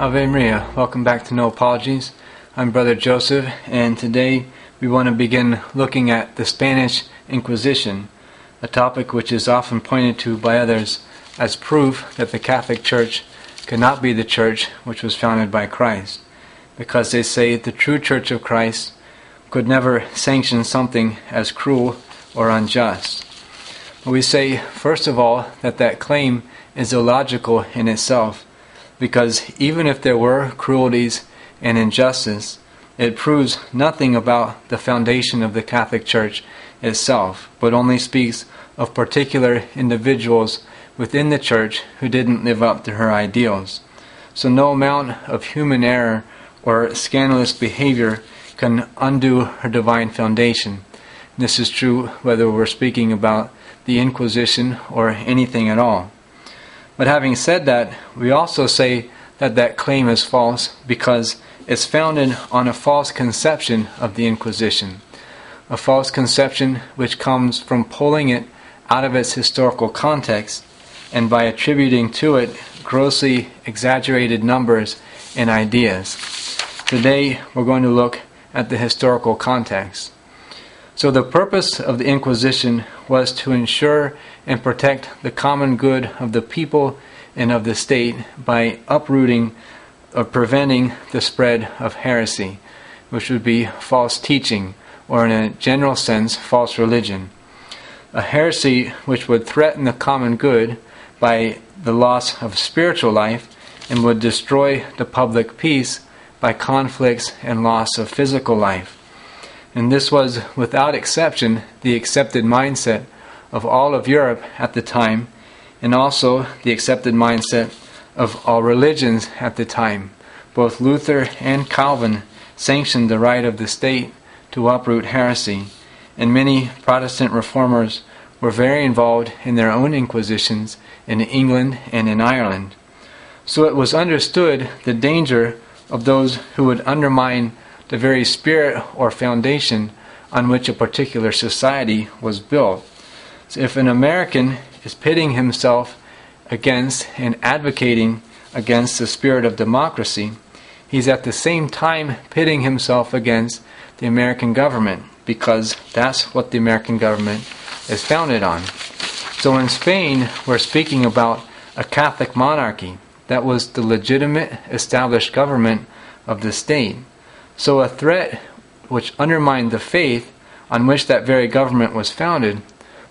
Ave Maria, welcome back to No Apologies. I'm Brother Joseph, and today we want to begin looking at the Spanish Inquisition, a topic which is often pointed to by others as proof that the Catholic Church cannot be the church which was founded by Christ, because they say the true Church of Christ could never sanction something as cruel or unjust. We say, first of all, that claim is illogical in itself, because even if there were cruelties and injustice, it proves nothing about the foundation of the Catholic Church itself, but only speaks of particular individuals within the Church who didn't live up to her ideals. So no amount of human error or scandalous behavior can undo her divine foundation. This is true whether we're speaking about the Inquisition or anything at all. But having said that, we also say that claim is false because it's founded on a false conception of the Inquisition, a false conception which comes from pulling it out of its historical context and by attributing to it grossly exaggerated numbers and ideas. Today we're going to look at the historical context. So the purpose of the Inquisition was to ensure and protect the common good of the people and of the state by uprooting or preventing the spread of heresy, which would be false teaching, or in a general sense, false religion. A heresy which would threaten the common good by the loss of spiritual life and would destroy the public peace by conflicts and loss of physical life. And this was, without exception, the accepted mindset of all of Europe at the time, and also the accepted mindset of all religions at the time. Both Luther and Calvin sanctioned the right of the state to uproot heresy, and many Protestant reformers were very involved in their own inquisitions in England and in Ireland. So it was understood the danger of those who would undermine the very spirit or foundation on which a particular society was built. So if an American is pitting himself against and advocating against the spirit of democracy, he's at the same time pitting himself against the American government, because that's what the American government is founded on. So in Spain, we're speaking about a Catholic monarchy that was the legitimate established government of the state. So a threat which undermined the faith on which that very government was founded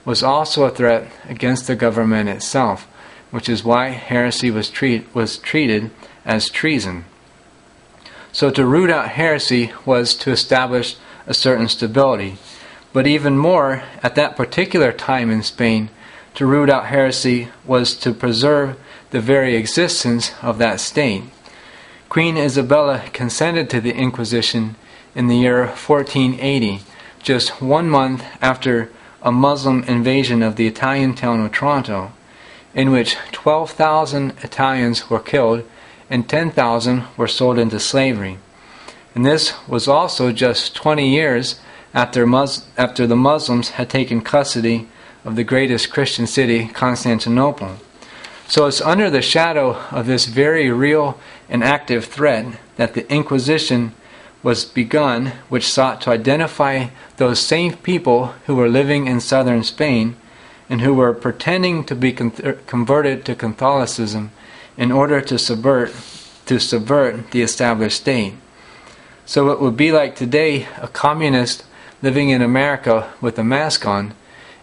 was also a threat against the government itself, which is why heresy was treated as treason. So to root out heresy was to establish a certain stability. But even more, at that particular time in Spain, to root out heresy was to preserve the very existence of that state. Queen Isabella consented to the Inquisition in the year 1480, just 1 month after a Muslim invasion of the Italian town of Toronto, in which 12,000 Italians were killed and 10,000 were sold into slavery. And this was also just 20 years after the Muslims had taken custody of the greatest Christian city, Constantinople. So it's under the shadow of this very real and active threat that the Inquisition was begun, which sought to identify those same people who were living in southern Spain and who were pretending to be converted to Catholicism in order to subvert the established state. So it would be like today a communist living in America with a mask on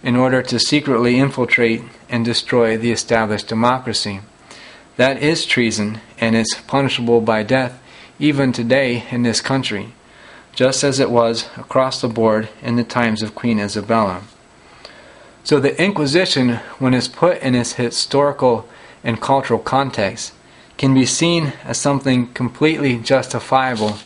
in order to secretly infiltrate and destroy the established democracy. That is treason, and it's punishable by death even today in this country, just as it was across the board in the times of Queen Isabella. So the Inquisition, when it's put in its historical and cultural context, can be seen as something completely justifiable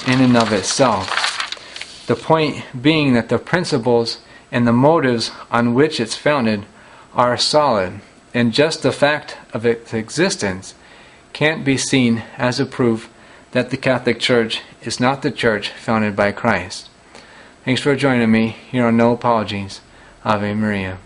in and of itself. The point being that the principles and the motives on which it's founded are solid, and just the fact of its existence can't be seen as a proof that the Catholic Church is not the church founded by Christ. Thanks for joining me here on No Apologies. Ave Maria.